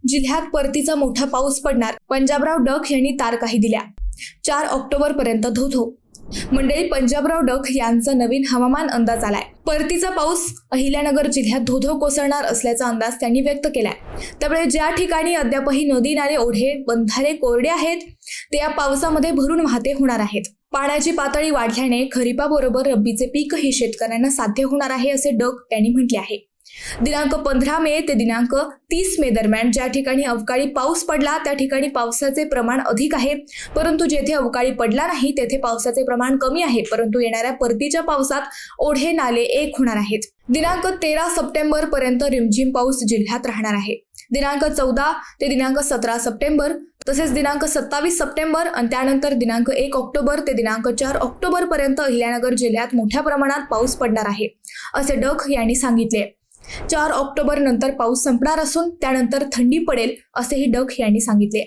जिल्ह्यात परतीचा मोठा पाऊस पडणार, पंजाबराव डक यांनी तारखाही दिल्या. 4 ऑक्टोबर पर्यंत धोधो. मंडळी, पंजाबराव डक यांचा नवीन हवामान अंदाज आलाय. परतीचा पाऊस अहिल्यानगर जिल्ह्यात धोधो कोसळणार असल्याचा अंदाज त्यांनी व्यक्त केलाय. त्यामुळे ज्या ठिकाणी अद्यापही नदी नाले ओढे बंधारे कोरडे आहेत ते या पावसामध्ये भरून वाहते होणार आहेत. पाण्याची पातळी वाढल्याने खरीपाबरोबर रब्बीचे पीकही शेतकऱ्यांना साध्य होणार आहे असे डक यांनी म्हटले आहे. दिनांक 15 मे ते दिनांक 30 मे दरम्यान ज्या ठिकाणी अवकाळी पाऊस पडला त्या ठिकाणी पावसाचे प्रमाण अधिक आहे, परंतु जेथे अवकाळी पडला नाही तेथे पावसाचे प्रमाण कमी आहे. परंतु येणाऱ्या परतीच्या पावसात ओढे नाले एक होणार आहेत. दिनांक 13 सप्टेंबर पर्यंत रिमझिम पाऊस जिल्ह्यात राहणार आहे. दिनांक 14 ते दिनांक 17 सप्टेंबर तसेच दिनांक 27 सप्टेंबर आणि त्यानंतर दिनांक 1 ऑक्टोबर ते दिनांक 4 ऑक्टोबर पर्यंत अहिल्यानगर जिल्ह्यात मोठ्या प्रमाणात पाऊस पडणार आहे असे डक यांनी सांगितले. 4 ऑक्टोबर नंतर पाऊस संपणार असून त्यानंतर थंडी पडेल असेही डक यांनी सांगितले.